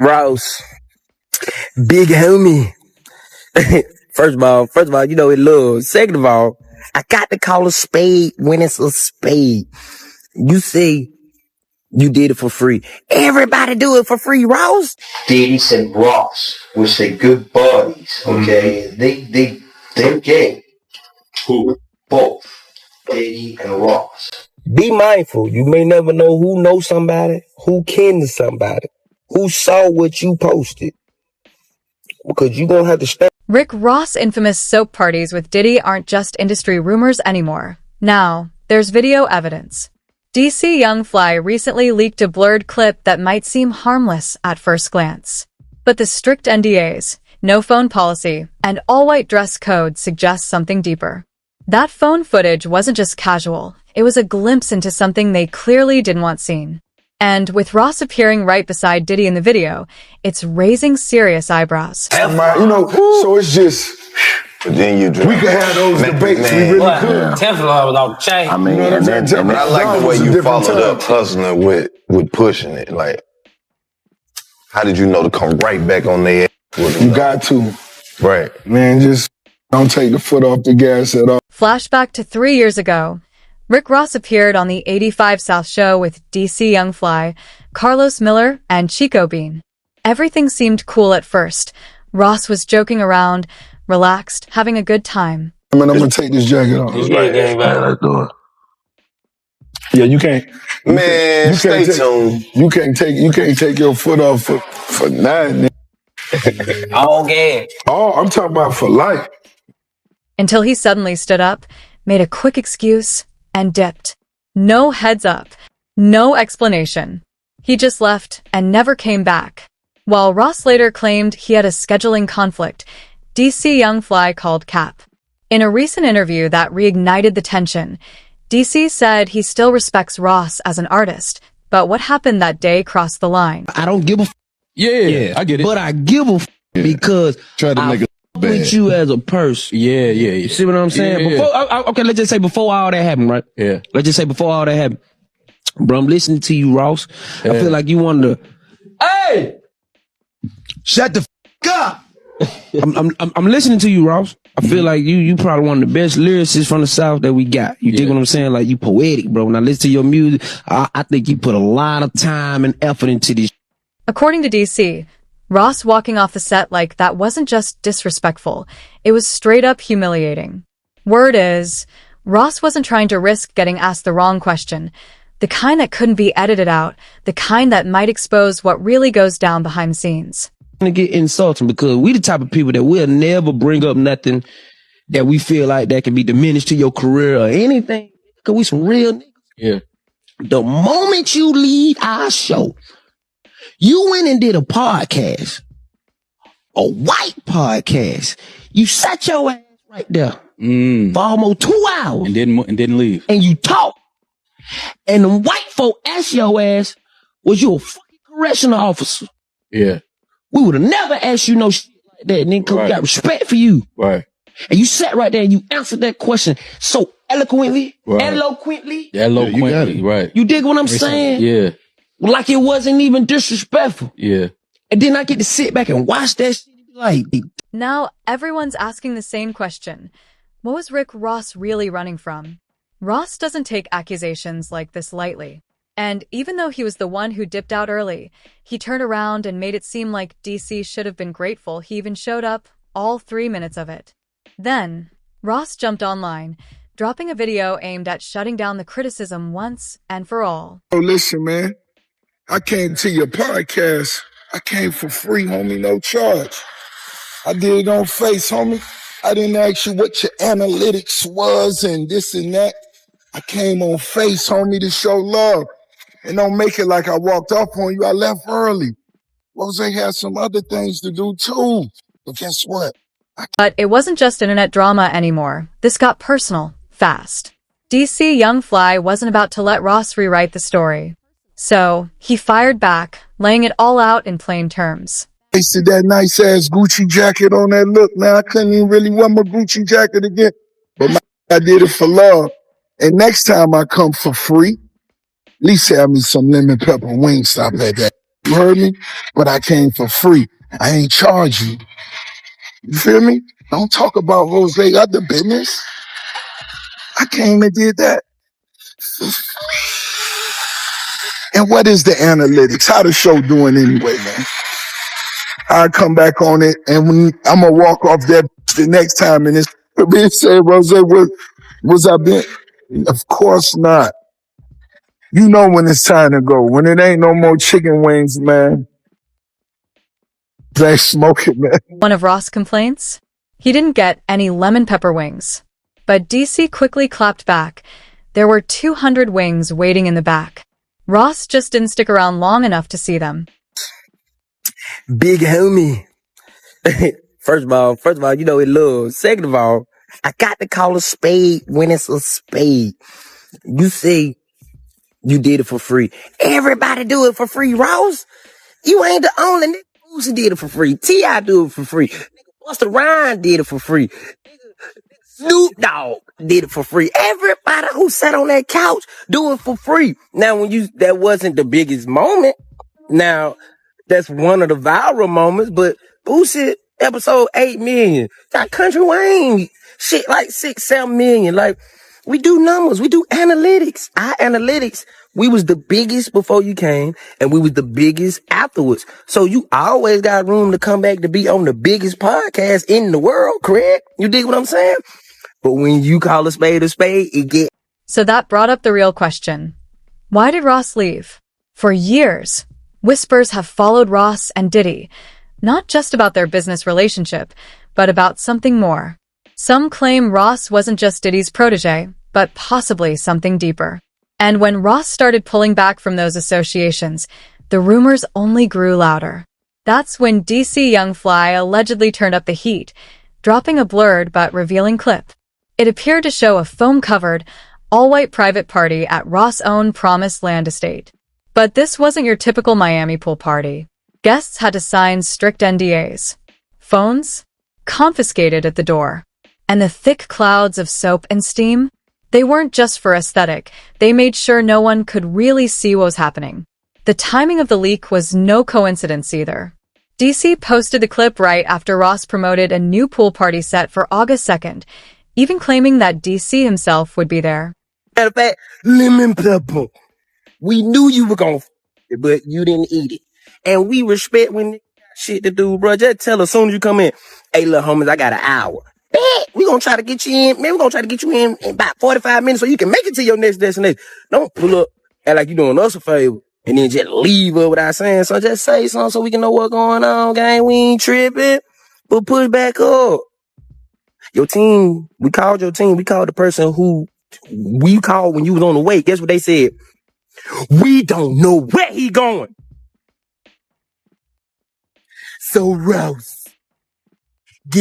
Ross, big homie. First of all, you know it love. Second of all, I got to call a spade when it's a spade. You say you did it for free. Everybody do it for free, Ross. Diddy and Ross, which they good buddies, okay? They're gay. Who? Both. Diddy and Ross. Be mindful. You may never know who knows somebody, who kin to somebody, who saw what you posted. Because you gonna have to stay. Rick Ross' infamous soap parties with Diddy aren't just industry rumors anymore. Now, there's video evidence. DC Young Fly recently leaked a blurred clip that might seem harmless at first glance. But the strict NDAs, no phone policy, and all-white dress code suggest something deeper. That phone footage wasn't just casual. It was a glimpse into something they clearly didn't want seen. And with Ross appearing right beside Diddy in the video, it's raising serious eyebrows. So it's just... But then you we could have those debates. We really could. Teflon without chain. I mean, and I like the way you followed up hustling with pushing it. Like, how did you know to come right back on their ass? You got to. Right. Man, just don't take the foot off the gas at all. Flashback to 3 years ago. Rick Ross appeared on the 85 South show with DC Young Fly, Carlos Miller, and Chico Bean. Everything seemed cool at first. Ross was joking around, relaxed, having a good time. I'm gonna take this jacket off. Yeah, you can't. Man, stay tuned. You can't take your foot off for nothing. All gas. Oh, I'm talking about for life. Until he suddenly stood up, made a quick excuse, and dipped. No heads up. No explanation. He just left and never came back. While Ross later claimed he had a scheduling conflict, DC Young Fly called Cap. In a recent interview that reignited the tension, DC said he still respects Ross as an artist, but what happened that day crossed the line. I don't give a Yeah, I get it. but I give a because Try to make it bad. with you as a person. Yeah. You see what I'm saying? Yeah. Before, okay, let's just say before all that happened, right? Yeah. Let's just say before all that happened. Bro, I'm listening to you, Ross. I feel like you wanted to, hey! Shut the up. I'm listening to you, Ross. I feel like you probably one of the best lyricists from the South that we got. You dig what I'm saying? Like, you poetic, bro. When I listen to your music, I think you put a lot of time and effort into this. According to DC, Ross walking off the set like that wasn't just disrespectful, it was straight up humiliating. Word is, Ross wasn't trying to risk getting asked the wrong question, the kind that couldn't be edited out, the kind that might expose what really goes down behind the scenes. To get insulting because we the type of people that will never bring up nothing that we feel like that can be diminished to your career or anything. Cause we some real niggas. Yeah. The moment you leave our show, you went and did a podcast, a white podcast. You sat your ass right there for almost 2 hours And didn't leave. and you talk. And the white folk asked your ass, was you a fucking correctional officer? Yeah. We would have never asked you no shit like that, nigga, cause we got respect for you. Right. And you sat right there and you answered that question so eloquently, eloquently. Eloquently, right. You dig what I'm saying? Yeah. Like it wasn't even disrespectful. Yeah. And then I get to sit back and watch that shit like, Now, everyone's asking the same question. What was Rick Ross really running from? Ross doesn't take accusations like this lightly. And even though he was the one who dipped out early, he turned around and made it seem like DC should have been grateful he even showed up all 3 minutes of it. Then, Ross jumped online, dropping a video aimed at shutting down the criticism once and for all. Oh, listen, man. I came to your podcast. I came for free, homie, no charge. I did it on face, homie. I didn't ask you what your analytics was and this and that. I came on face, homie, to show love. And don't make it like I walked up on you. I left early. Rose had some other things to do too. But guess what? But it wasn't just internet drama anymore. This got personal, fast. DC Young Fly wasn't about to let Ross rewrite the story. So, he fired back, laying it all out in plain terms. Wasted that nice ass Gucci jacket on that look, man. I couldn't even really wear my Gucci jacket again. But I did it for love. And next time I come for free, at least have me some lemon pepper wing stop at that. You heard me? But I came for free. I ain't charge you. You feel me? Don't talk about Rose got the business. I came and did that. And what is the analytics? How the show doing anyway, man? I come back on it, and when I'm gonna walk off that the next time, and it's being said, Rose, was I been? Of course not. You know when it's time to go. When it ain't no more chicken wings, man. They smoke it, man. One of Ross' complaints? He didn't get any lemon pepper wings. But DC quickly clapped back. There were 200 wings waiting in the back. Ross just didn't stick around long enough to see them. Big homie. First of all, you know it love. Second of all, I got to call a spade when it's a spade. You say you did it for free. Everybody do it for free, Ross. You ain't the only nigga who did it for free. T.I. do it for free. Nigga Busta Rhymes did it for free. Snoop Dogg did it for free. Everybody who sat on that couch do it for free. Now, that wasn't the biggest moment. Now, that's one of the viral moments, but Boosie episode 8 million. That Country Wayne shit like 6-7 million. Like, we do numbers. We do analytics. Our analytics, we was the biggest before you came, and we was the biggest afterwards. So you always got room to come back to be on the biggest podcast in the world, correct? You dig what I'm saying? But when you call a spade, it get... So that brought up the real question. Why did Ross leave? For years, whispers have followed Ross and Diddy, not just about their business relationship, but about something more. Some claim Ross wasn't just Diddy's protege, but possibly something deeper. And when Ross started pulling back from those associations, the rumors only grew louder. That's when DC Young Fly allegedly turned up the heat, dropping a blurred but revealing clip. It appeared to show a foam-covered, all-white private party at Ross' own Promised Land estate. But this wasn't your typical Miami pool party. Guests had to sign strict NDAs. Phones? Confiscated at the door. And the thick clouds of soap and steam? They weren't just for aesthetic. They made sure no one could really see what was happening. The timing of the leak was no coincidence either. DC posted the clip right after Ross promoted a new pool party set for August 2nd, even claiming that DC himself would be there. Matter of fact, lemon pepper. We knew you were gonna it, but you didn't eat it. And we respect when niggas got shit to do, bro. Just tell us as soon as you come in, hey, little homies, I got an hour. Bet, we gonna try to get you in, man, we gonna try to get you in about 45 minutes so you can make it to your next destination. Don't pull up, act like you doing us a favor, and then just leave her without saying something. Just say something so we can know what's going on, gang. We ain't tripping, but push back up. Your team, we called your team. We called the person who we called when you was on the way. Guess what they said? We don't know where he going. So Rose.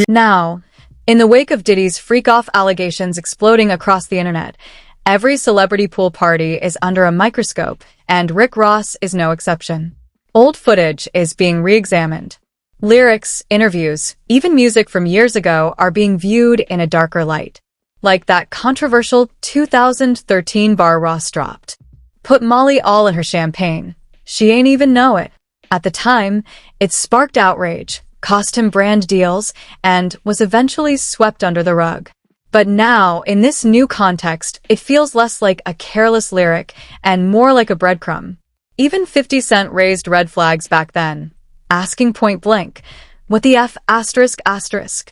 Now, in the wake of Diddy's freak-off allegations exploding across the internet, every celebrity pool party is under a microscope, and Rick Ross is no exception. Old footage is being re-examined. Lyrics, interviews, even music from years ago are being viewed in a darker light. Like that controversial 2013 bar Ross dropped. Put Molly all in her champagne. She ain't even know it. At the time, it sparked outrage, cost him brand deals, and was eventually swept under the rug. But now, in this new context, it feels less like a careless lyric and more like a breadcrumb. Even 50 Cent raised red flags back then, asking point blank, what the F asterisk asterisk?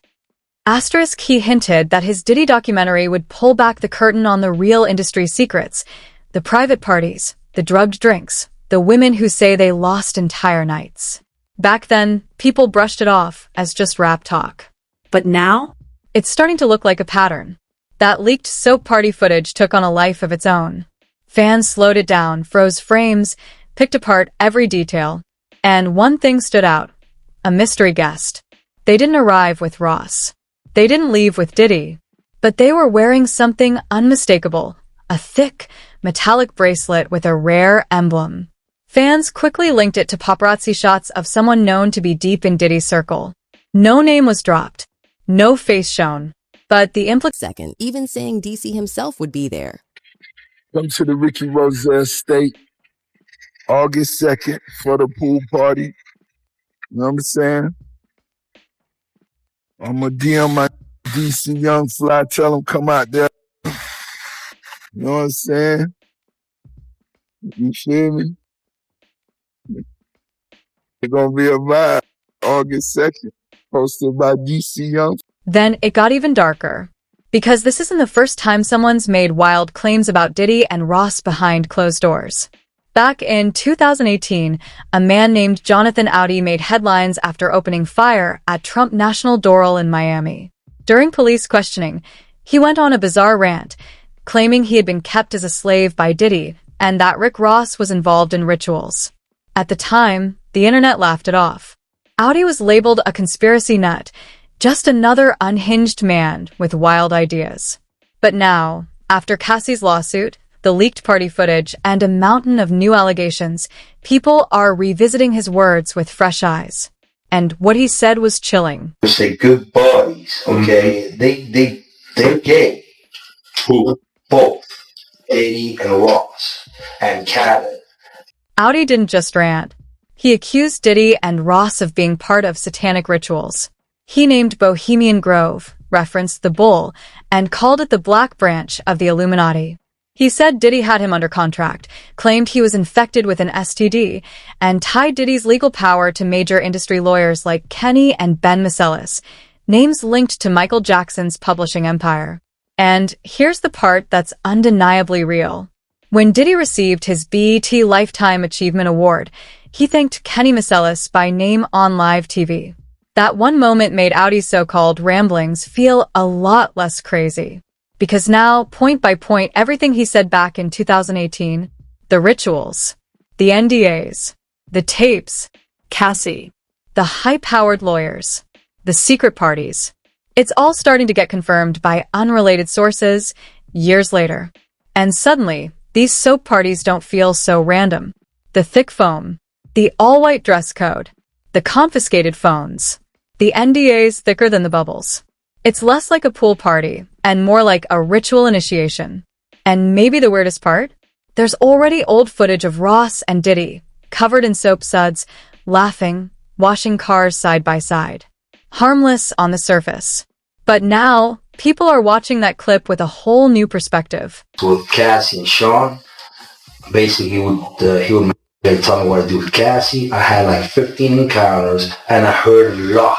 Asterisk, he hinted that his Diddy documentary would pull back the curtain on the real industry secrets, the private parties, the drugged drinks, the women who say they lost entire nights. Back then, people brushed it off as just rap talk. But now, it's starting to look like a pattern. That leaked soap party footage took on a life of its own. Fans slowed it down, froze frames, picked apart every detail. And one thing stood out. A mystery guest. They didn't arrive with Ross. They didn't leave with Diddy. But they were wearing something unmistakable. A thick, metallic bracelet with a rare emblem. Fans quickly linked it to paparazzi shots of someone known to be deep in Diddy's circle. No name was dropped. No face shown. But the second, even saying DC himself would be there. Come to the Ricky Rose estate. August 2nd for the pool party. You know what I'm saying? I'm going to DM my DC Young Fly, tell him come out there. You know what I'm saying? You feel me? It's going to be a vibe. August 2nd, hosted by DC Young. Then it got even darker. Because this isn't the first time someone's made wild claims about Diddy and Ross behind closed doors. Back in 2018, a man named Jonathan Audi made headlines after opening fire at Trump National Doral in Miami. During police questioning, he went on a bizarre rant, claiming he had been kept as a slave by Diddy and that Rick Ross was involved in rituals. At the time, the internet laughed it off. Audi was labeled a conspiracy nut, just another unhinged man with wild ideas. But now, after Cassie's lawsuit, the leaked party footage, and a mountain of new allegations, people are revisiting his words with fresh eyes. And what he said was chilling. They're good buddies, okay? They're gay. Who? Both. Diddy and Ross. And Khaled. Audi didn't just rant. He accused Diddy and Ross of being part of satanic rituals. He named Bohemian Grove, referenced the bull, and called it the Black Branch of the Illuminati. He said Diddy had him under contract, claimed he was infected with an STD, and tied Diddy's legal power to major industry lawyers like Kenny and Ben Maselis, names linked to Michael Jackson's publishing empire. And here's the part that's undeniably real. When Diddy received his BET Lifetime Achievement Award, he thanked Kenny Maselis by name on live TV. That one moment made Audi's so-called ramblings feel a lot less crazy. Because now, point by point, everything he said back in 2018, the rituals, the NDAs, the tapes, Cassie, the high-powered lawyers, the secret parties, it's all starting to get confirmed by unrelated sources years later. And suddenly, these soap parties don't feel so random. The thick foam, the all-white dress code, the confiscated phones, the NDAs thicker than the bubbles. It's less like a pool party and more like a ritual initiation. And maybe the weirdest part? There's already old footage of Ross and Diddy, covered in soap suds, laughing, washing cars side by side. Harmless on the surface. But now, people are watching that clip with a whole new perspective. With Cassie and Sean, basically he would tell me what to do with Cassie. I had like 15 encounters and I heard a lot.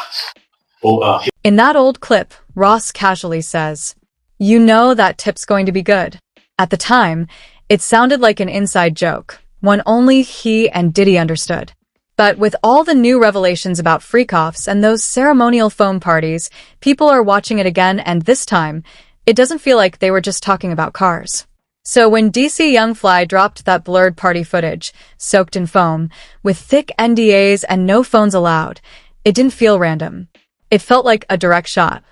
In that old clip, Ross casually says, "You know that tip's going to be good." At the time, it sounded like an inside joke, one only he and Diddy understood. But with all the new revelations about freak-offs and those ceremonial foam parties, people are watching it again, and this time, it doesn't feel like they were just talking about cars. So when DC Young Fly dropped that blurred party footage, soaked in foam, with thick NDAs and no phones allowed, it didn't feel random. It felt like a direct shot.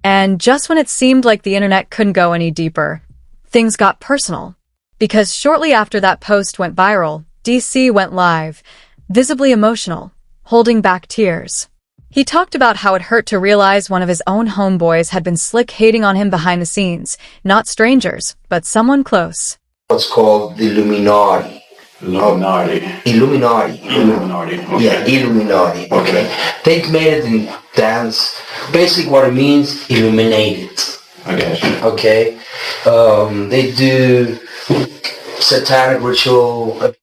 And just when it seemed like the internet couldn't go any deeper, things got personal. Because shortly after that post went viral, DC went live, visibly emotional, holding back tears. He talked about how it hurt to realize one of his own homeboys had been slick hating on him behind the scenes, not strangers, but someone close. What's called the Illuminati. Illuminati. Okay. Yeah, Illuminati. Okay. They've made it in dance. Basically what it means, illuminated. I got you. Okay. They do satanic ritual,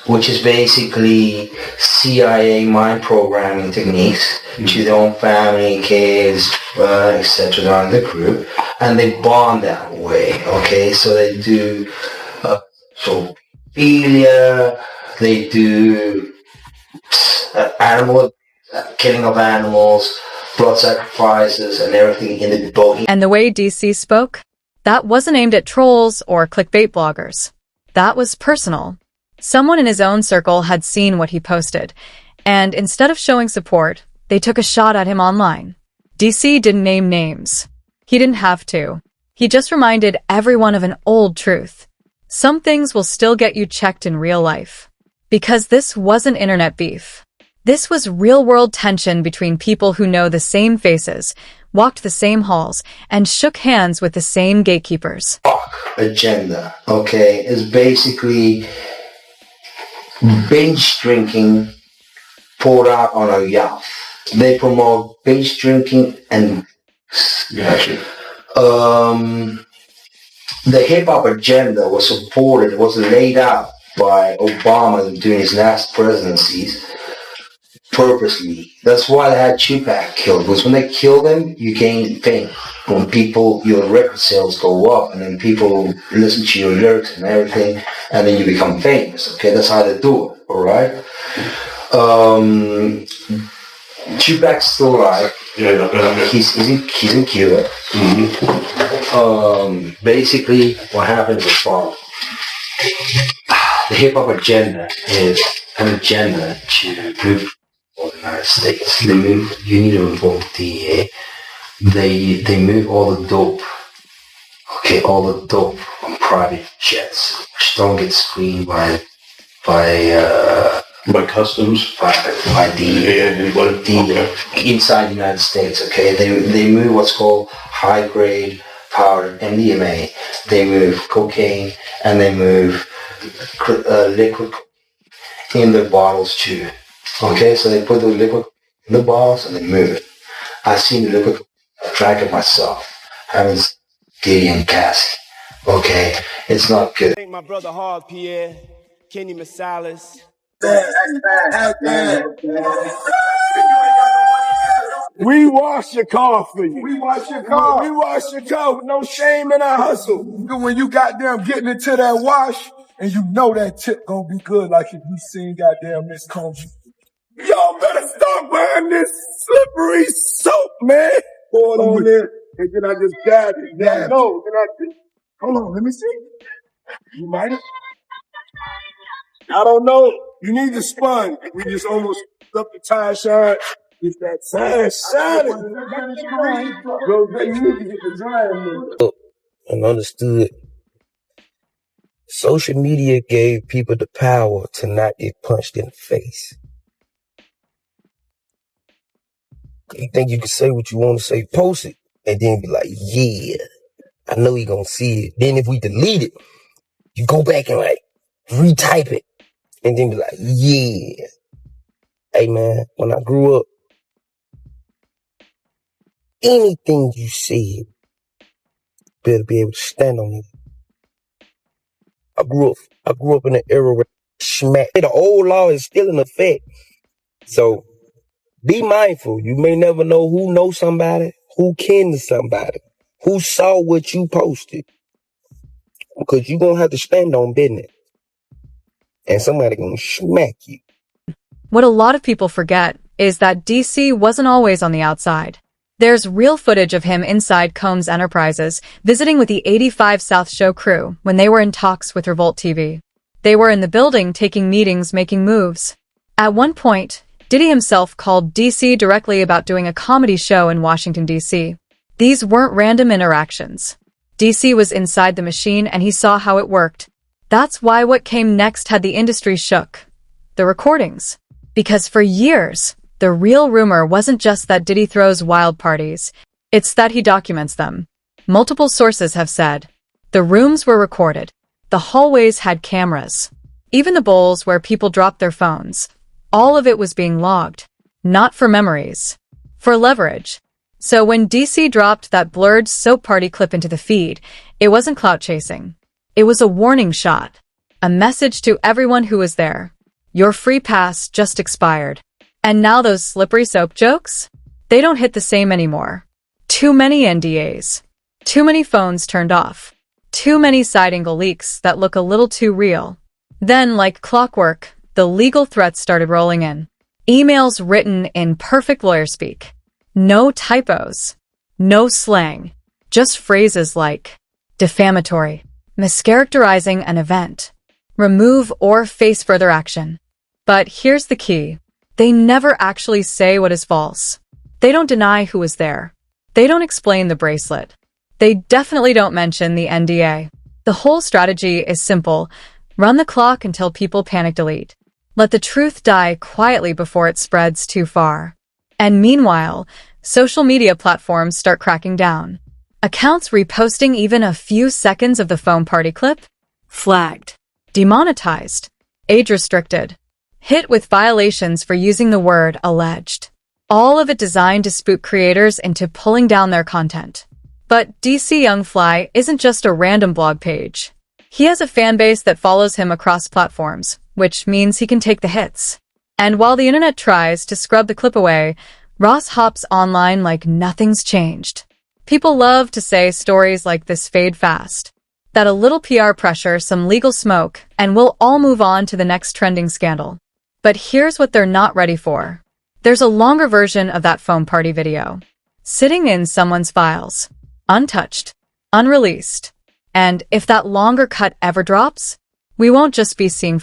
which is basically CIA mind programming techniques to their own family, kids, etc. on the group, and they bond that way. Okay, so they do pedophilia, they do animal killing of animals, blood sacrifices, and everything in the boat. And the way DC spoke, that wasn't aimed at trolls or clickbait bloggers. That was personal. Someone in his own circle had seen what he posted, and instead of showing support, they took a shot at him online. DC didn't name names. He didn't have to. He just reminded everyone of an old truth. Some things will still get you checked in real life. Because this wasn't internet beef. This was real-world tension between people who know the same faces, walked the same halls, and shook hands with the same gatekeepers. Agenda, okay, is basically binge drinking poured out on a yacht. They promote binge drinking and the hip hop agenda was supported, was laid out by Obama during his last presidencies purposely. That's why they had Tupac killed, because when they kill him, you gain fame. When people, your record sales go up, and then people listen to your lyrics and everything, and then you become famous. Okay, that's how they do it. All right. Tupac's still alive. He's in Cuba. Basically, what happens is the hip hop agenda is an agenda to move the United States. They move. You need to involve DEA. They move all the dope. Okay, all the dope on private jets, which don't get screened by customs, by the inside the United States. Okay, they move what's called high grade powder, MDMA. They move cocaine, and they move liquid in the bottles too. Okay, so they put the liquid in the bottles and they move it. I've seen the liquid. I drank it myself. Having Diddy and Cassie. Okay, it's not good. My brother Hard Pierre, Kenny Masalis. We wash your car for you. We wash your car. We wash your car with no shame in our hustle. When you goddamn getting into that wash, and you know that tip gonna be good, like if you seen goddamn Miss Combs. Y'all better stop buying this slippery soap, man. Pour it on there, and then I just dab it. No, then I just, hold on, let me see. You might have. I don't know. You need the sponge. We just almost up the tire shine. Get that tire shining. Bro, you need to get the drying. And understood. Social media gave people the power to not get punched in the face. You think you can say what you want to say, post it, and then be like, yeah, I know he gonna see it. Then if we delete it, you go back and like retype it, and then be like, yeah. Hey man, when I grew up, anything you said, better be able to stand on it. I grew up in an era where the old law is still in effect. So be mindful. You may never know who knows somebody, who can to somebody, who saw what you posted. Because you're going to have to stand on business. And somebody going to smack you. What a lot of people forget is that DC wasn't always on the outside. There's real footage of him inside Combs Enterprises, visiting with the 85 South Show crew when they were in talks with Revolt TV. They were in the building taking meetings, making moves. At one point, Diddy himself called DC directly about doing a comedy show in Washington, D.C. These weren't random interactions. DC was inside the machine and he saw how it worked. That's why what came next had the industry shook. The recordings. Because for years, the real rumor wasn't just that Diddy throws wild parties, it's that he documents them. Multiple sources have said. The rooms were recorded. The hallways had cameras. Even the bowls where people dropped their phones. All of it was being logged. Not for memories. For leverage. So when DC dropped that blurred soap party clip into the feed, it wasn't clout chasing. It was a warning shot. A message to everyone who was there. Your free pass just expired. And now those slippery soap jokes? They don't hit the same anymore. Too many NDAs. Too many phones turned off. Too many side-angle leaks that look a little too real. Then, like clockwork, the legal threats started rolling in. Emails written in perfect lawyer speak. No typos. No slang. Just phrases like defamatory, mischaracterizing an event, remove or face further action. But here's the key. They never actually say what is false. They don't deny who was there. They don't explain the bracelet. They definitely don't mention the NDA. The whole strategy is simple. Run the clock until people panic delete. Let the truth die quietly before it spreads too far. And meanwhile, social media platforms start cracking down. Accounts reposting even a few seconds of the phone party clip? Flagged. Demonetized. Age restricted. hit with violations for using the word alleged. All of it designed to spook creators into pulling down their content. But DC Young Fly isn't just a random blog page. He has a fan base that follows him across platforms, which means he can take the hits. And while the internet tries to scrub the clip away, Ross hops online like nothing's changed. People love to say stories like this fade fast. That a little PR pressure, some legal smoke, and we'll all move on to the next trending scandal. But here's what they're not ready for. There's a longer version of that foam party video, sitting in someone's files, untouched, unreleased. And if that longer cut ever drops, we won't just be seeing